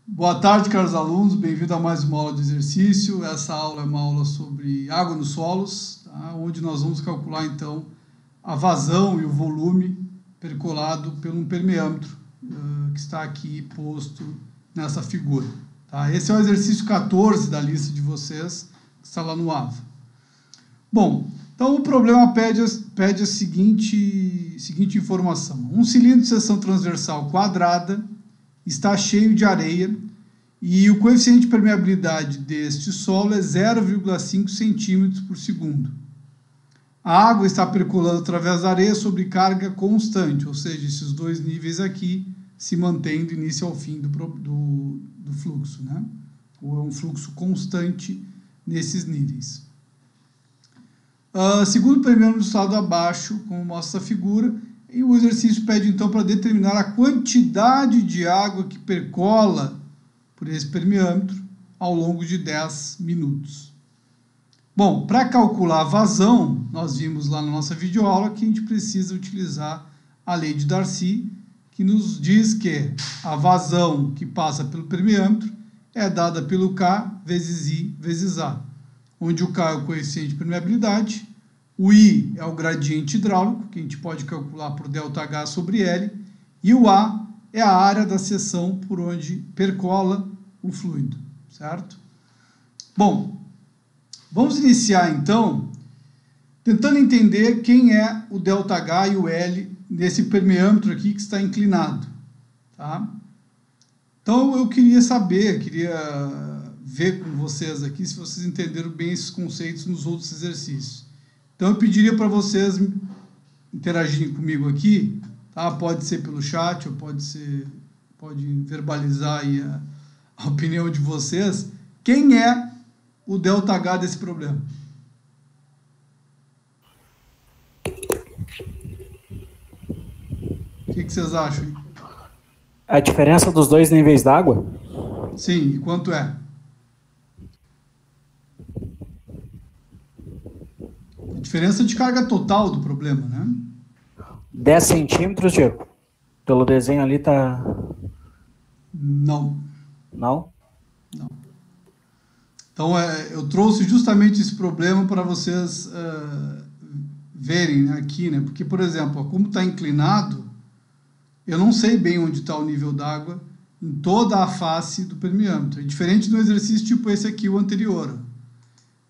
Boa tarde, caros alunos. Bem-vindo a mais uma aula de exercício. Essa aula é uma aula sobre água nos solos, tá? Onde nós vamos calcular, então, a vazão e o volume percolado por um permeâmetro, que está aqui posto nessa figura. Tá? Esse é o exercício 14 da lista de vocês, que está lá no AVA. Bom, então o problema pede a seguinte informação. Um cilindro de seção transversal quadrada está cheio de areia e o coeficiente de permeabilidade deste solo é 0,5 centímetros por segundo. A água está percolando através da areia sobre carga constante, ou seja, esses dois níveis aqui se mantêm do início ao fim do fluxo, né? Ou é um fluxo constante nesses níveis. Segundo o permeâmetro do estado abaixo, como mostra a figura, e o exercício pede então para determinar a quantidade de água que percola por esse permeâmetro ao longo de 10 minutos. Bom, para calcular a vazão, nós vimos lá na nossa videoaula que a gente precisa utilizar a lei de Darcy, que nos diz que a vazão que passa pelo permeâmetro é dada pelo K vezes I vezes A, onde o K é o coeficiente de permeabilidade, o I é o gradiente hidráulico, que a gente pode calcular por ΔH sobre L, e o A é a área da seção por onde percola o fluido, certo? Bom, vamos iniciar então tentando entender quem é o ΔH e o L nesse permeâmetro aqui que está inclinado, tá? Então eu queria ver com vocês aqui se vocês entenderam bem esses conceitos nos outros exercícios. Então eu pediria para vocês interagirem comigo aqui, tá? Pode ser pelo chat ou pode verbalizar aí a opinião de vocês. Quem é o ΔH desse problema? O que vocês acham? Hein? A diferença dos dois níveis d'água? Sim, e quanto é? A diferença de carga total do problema, né? 10 centímetros, Diego? Pelo desenho ali tá... Não. Não? Não. Então, eu trouxe justamente esse problema para vocês verem aqui, né? Porque, por exemplo, como está inclinado, eu não sei bem onde está o nível d'água em toda a face do permeâmetro. É diferente do exercício tipo esse aqui, o anterior.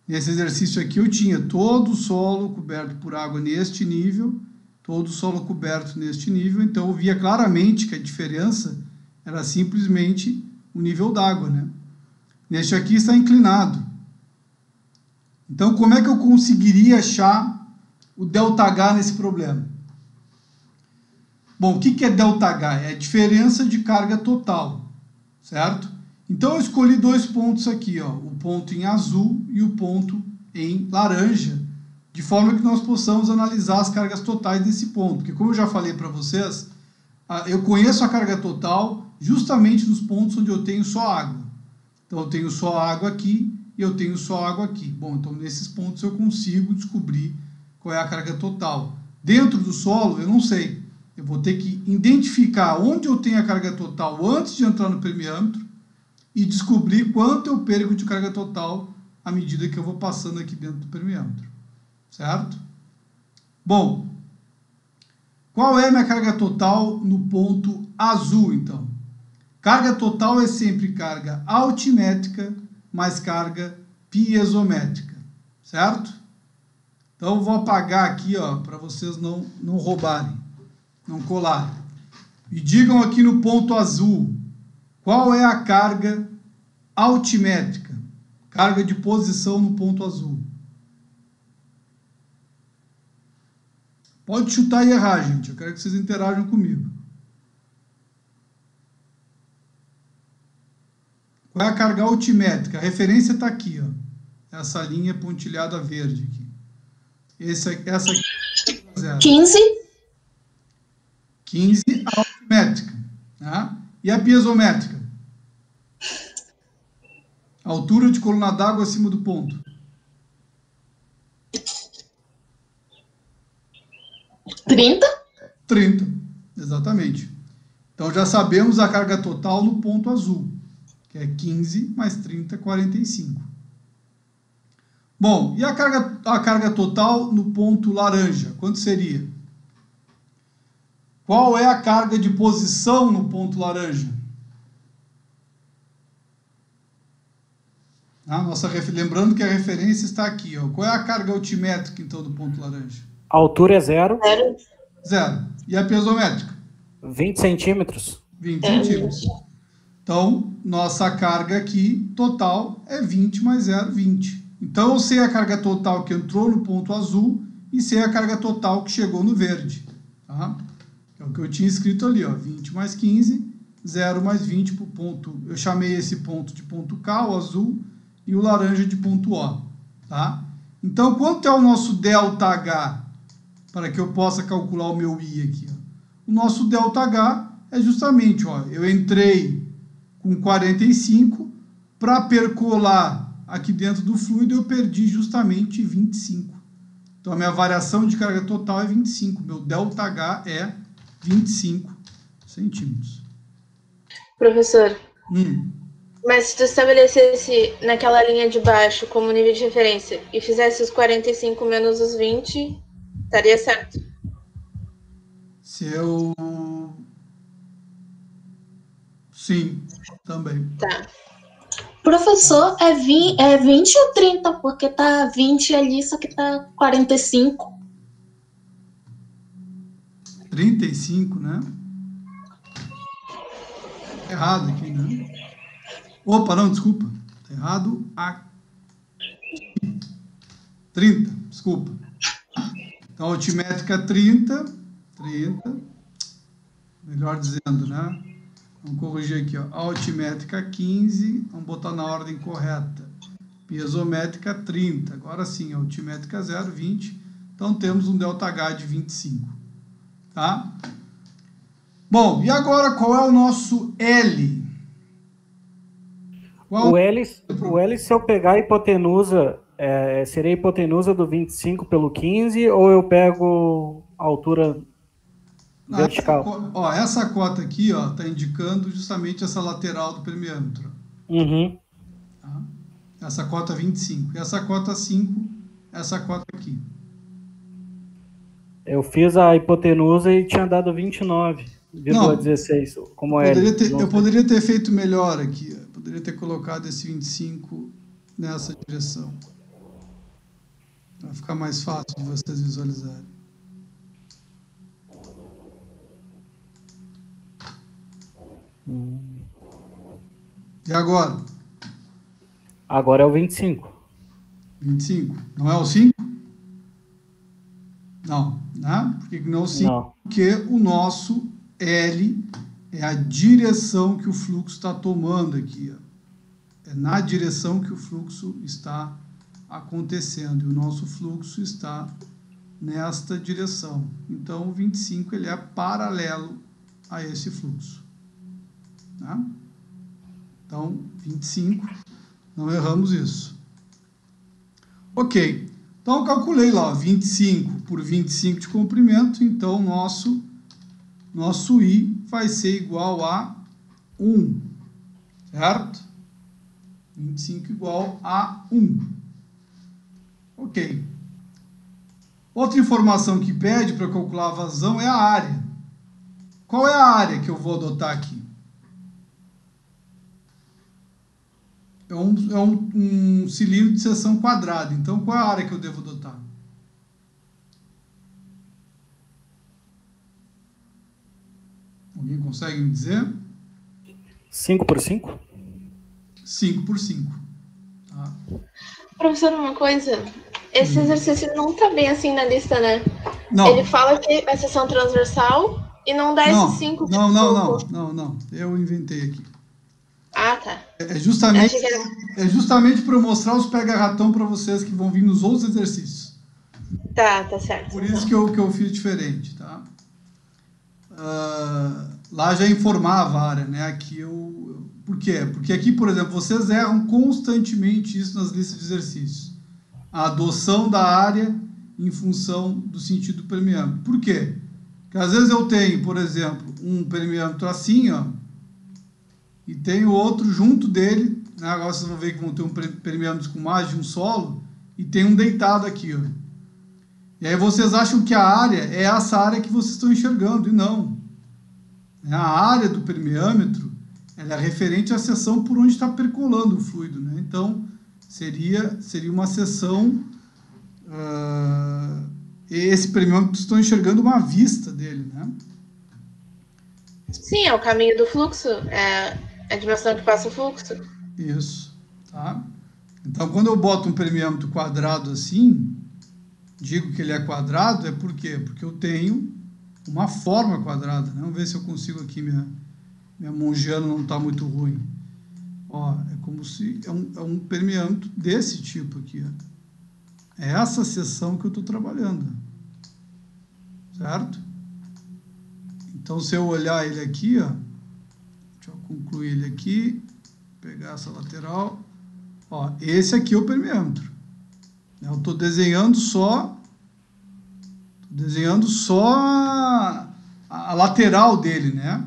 Nesse exercício aqui eu tinha todo o solo coberto por água neste nível, todo o solo coberto neste nível, então eu via claramente que a diferença era simplesmente o nível d'água, né? Neste aqui está inclinado. Então, como é que eu conseguiria achar o ΔH nesse problema? Bom, o que é ΔH? É a diferença de carga total, certo? Então, eu escolhi dois pontos aqui, ó, o ponto em azul e o ponto em laranja, de forma que nós possamos analisar as cargas totais desse ponto. Porque, como eu já falei para vocês, eu conheço a carga total justamente nos pontos onde eu tenho só água. Então, eu tenho só água aqui e eu tenho só água aqui. Bom, então, nesses pontos eu consigo descobrir qual é a carga total. Dentro do solo, eu não sei. Eu vou ter que identificar onde eu tenho a carga total antes de entrar no permeâmetro e descobrir quanto eu perco de carga total à medida que eu vou passando aqui dentro do permeâmetro. Certo? Bom, qual é a minha carga total no ponto azul, então? Carga total é sempre carga altimétrica mais carga piezométrica, certo? Então, eu vou apagar aqui, ó, para vocês não roubarem, não colarem. E digam aqui no ponto azul, qual é a carga altimétrica? Carga de posição no ponto azul. Pode chutar e errar, gente. Eu quero que vocês interajam comigo. Qual é a carga altimétrica? A referência está aqui, ó. Essa linha pontilhada verde aqui. Essa aqui é 0. 15. 15 altimétrica. Né? E a piezométrica? A altura de coluna d'água acima do ponto. 30. 30, exatamente. Então já sabemos a carga total no ponto azul. que é 15 mais 30, 45. Bom, e a carga total no ponto laranja? Quanto seria? Qual é a carga de posição no ponto laranja? Lembrando que a referência está aqui. Ó. Qual é a carga altimétrica, então, do ponto laranja? A altura é 0. 0. E a piezométrica? 20 centímetros. 20 centímetros. Então, nossa carga aqui total é 20 mais 0, 20. Então, eu sei a carga total que entrou no ponto azul e sei a carga total que chegou no verde. Tá? É o que eu tinha escrito ali, ó, 20 mais 15, 0 mais 20 para o ponto. Eu chamei esse ponto de ponto K, o azul, e o laranja de ponto O. Tá? Então, quanto é o nosso ΔH para que eu possa calcular o meu I aqui? Ó? O nosso ΔH é justamente, ó, eu entrei com 45, para percolar aqui dentro do fluido eu perdi justamente 25. Então, a minha variação de carga total é 25. Meu ΔH é 25 centímetros. Professor, mas se tu estabelecesse naquela linha de baixo como nível de referência e fizesse os 45 menos os 20, estaria certo? Se eu... Sim, também. Tá. Professor, é 20 ou 30? Porque tá 20 ali, só que tá 45. 35, né? Errado aqui, né? Opa, não, desculpa. Tá errado aqui. 30, desculpa. Então, altimétrica 30. Melhor dizendo, né? Vamos corrigir aqui, ó. Altimétrica 15, vamos botar na ordem correta. Piezométrica 30. Agora sim, altimétrica 0, 20. Então, temos um ΔH de 25. Tá? Bom, e agora qual é o nosso L? O L, se eu pegar a hipotenusa, seria a hipotenusa do 25 pelo 15, ou eu pego a altura vertical? Essa cota aqui está indicando justamente essa lateral do permeâmetro. Uhum. Tá? Essa cota 25. E essa cota 5, essa cota aqui. Eu fiz a hipotenusa e tinha dado 29,16. Como eu poderia ter feito melhor aqui. Eu poderia ter colocado esse 25 nessa direção. Vai ficar mais fácil de vocês visualizarem. E agora? Agora é o 25. 25. Não é o 5? Não. Né? Por que não é o 5? Não. Porque o nosso L é a direção que o fluxo está tomando aqui. Ó. É na direção que o fluxo está acontecendo. E o nosso fluxo está nesta direção. Então, o 25 ele é paralelo a esse fluxo. Tá? Então, 25, não erramos isso. Ok, então eu calculei lá, 25 por 25 de comprimento, então nosso I vai ser igual a 1, certo? 25 igual a 1. Ok. Outra informação que pede para calcular a vazão é a área. Qual é a área que eu vou adotar aqui? É um cilindro de seção quadrada. Então, qual é a área que eu devo adotar? Alguém consegue me dizer? 5 por 5? 5 por 5. Tá. Professor, uma coisa. Esse exercício não está bem assim na lista, né? Não. Ele fala que é seção transversal e não dá esses 5. Não. Eu inventei aqui. Ah, tá. É justamente para eu mostrar os pega-ratão para vocês que vão vir nos outros exercícios. Tá certo. Por isso que eu fiz diferente, tá? Lá já informava a área, né? Aqui por quê? Porque aqui, por exemplo, vocês erram constantemente isso nas listas de exercícios. A adoção da área em função do sentido do permeâmetro. Por quê? Porque às vezes eu tenho, por exemplo, um permeâmetro assim, ó, e tem outro junto dele, né? Agora vocês vão ver que vão ter um permeâmetro com mais de um solo, e tem um deitado aqui, ó. E aí vocês acham que a área é essa área que vocês estão enxergando, e não. A área do permeâmetro, ela é referente à seção por onde está percolando o fluido, né? Então, seria uma seção... esse permeâmetro, estão enxergando uma vista dele, né? Sim, é o caminho do fluxo, é a dimensão que passa o fluxo. Isso, tá? Então, quando eu boto um permeâmetro quadrado assim, digo que ele é quadrado, é por quê? Porque eu tenho uma forma quadrada, né? Vamos ver se eu consigo aqui, minha mongiana não está muito ruim. Ó, é como se... É um permeâmetro desse tipo aqui, ó. É essa seção que eu estou trabalhando, certo? Então, se eu olhar ele aqui, ó, deixa eu concluir ele aqui, pegar essa lateral, ó, esse aqui é o permeâmetro. Eu estou desenhando só a lateral dele, né?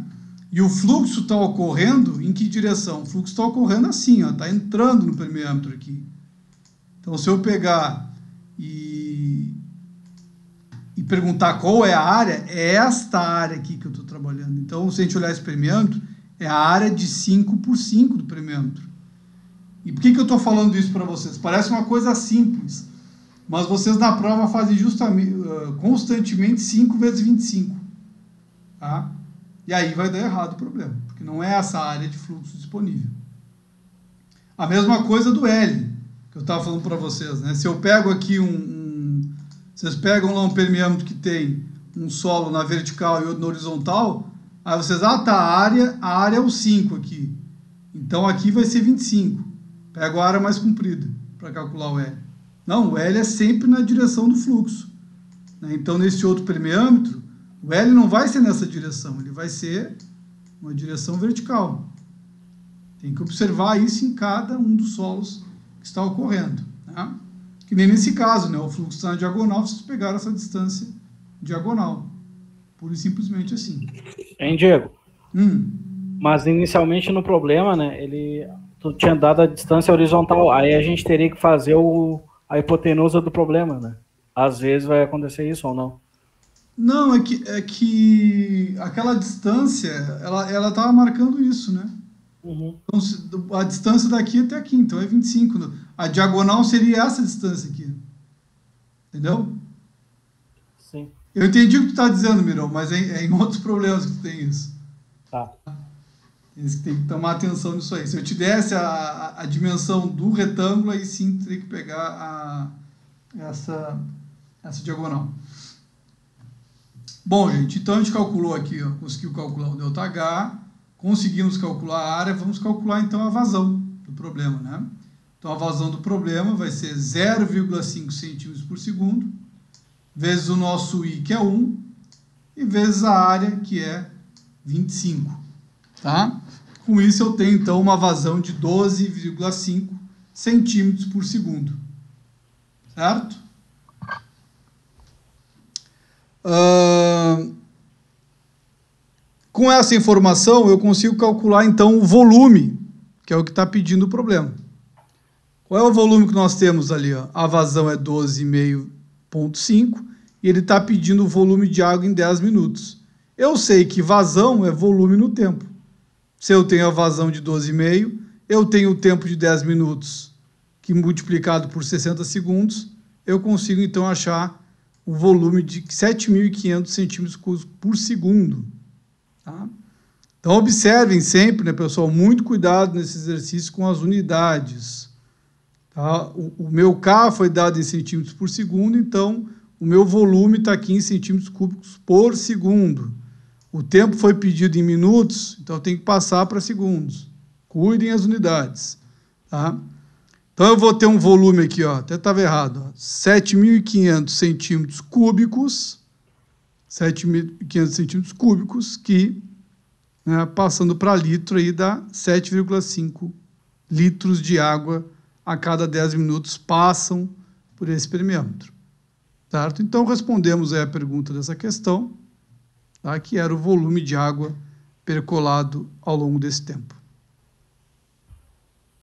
E o fluxo está ocorrendo em que direção? O fluxo está ocorrendo assim, ó, está entrando no permeâmetro aqui. Então, se eu pegar e perguntar qual é a área, é esta área aqui que eu estou trabalhando. Então, se a gente olhar esse permeâmetro, é a área de 5x5 do permeâmetro. E por que eu estou falando isso para vocês? Parece uma coisa simples, mas vocês na prova fazem constantemente 5 vezes 25. Tá? E aí vai dar errado o problema, porque não é essa área de fluxo disponível. A mesma coisa do L, que eu estava falando para vocês, né? Se eu pego aqui vocês pegam lá um permeâmetro que tem um solo na vertical e outro na horizontal, aí vocês, tá, a área é o 5 aqui. Então aqui vai ser 25. Pego a área mais comprida para calcular o L. Não, o L é sempre na direção do fluxo, né? Então nesse outro permeâmetro, o L não vai ser nessa direção, ele vai ser uma direção vertical. Tem que observar isso em cada um dos solos que está ocorrendo, né? Que nem nesse caso, né? O fluxo está na diagonal, vocês pegaram essa distância diagonal. Pura e simplesmente assim. Hein, Diego? Mas inicialmente no problema, né? Tu tinha dado a distância horizontal. Aí a gente teria que fazer a hipotenusa do problema, né? Às vezes vai acontecer isso ou não? Não, é que aquela distância, ela estava marcando isso, né? Uhum. Então, a distância daqui até aqui, então é 25. A diagonal seria essa distância aqui. Entendeu? Sim. Eu entendi o que tu está dizendo, Mirão, mas é em outros problemas que tu tem isso. Tá. Você tem que tomar atenção nisso aí. Se eu te desse a dimensão do retângulo, aí sim teria que pegar essa diagonal. Bom, gente, então a gente calculou aqui, ó, conseguiu calcular o ΔH, conseguimos calcular a área, vamos calcular então a vazão do problema, né? Então a vazão do problema vai ser 0,5 centímetros por segundo, vezes o nosso I, que é 1, e vezes a área, que é 25, tá? Com isso eu tenho então uma vazão de 12,5 centímetros por segundo, certo? Com essa informação, eu consigo calcular, então, o volume, que é o que está pedindo o problema. Qual é o volume que nós temos ali? Ó? A vazão é 12,5 e ele está pedindo o volume de água em 10 minutos. Eu sei que vazão é volume no tempo. Se eu tenho a vazão de 12,5, eu tenho o tempo de 10 minutos, que multiplicado por 60 segundos, eu consigo, então, achar o volume de 7.500 centímetros cúbicos por segundo. Tá? Então, observem sempre, né, pessoal, muito cuidado nesse exercício com as unidades. Tá? O meu K foi dado em centímetros por segundo, então o meu volume está aqui em centímetros cúbicos por segundo. O tempo foi pedido em minutos, então eu tenho que passar para segundos. Cuidem as unidades. Tá? Então, eu vou ter um volume aqui, ó, até estava errado, 7.500 centímetros cúbicos, 7.500 centímetros cúbicos, que, né, passando para litro, aí dá 7,5 litros de água a cada 10 minutos passam por esse permeâmetro. Certo? Então, respondemos aí a pergunta dessa questão, tá, que era o volume de água percolado ao longo desse tempo.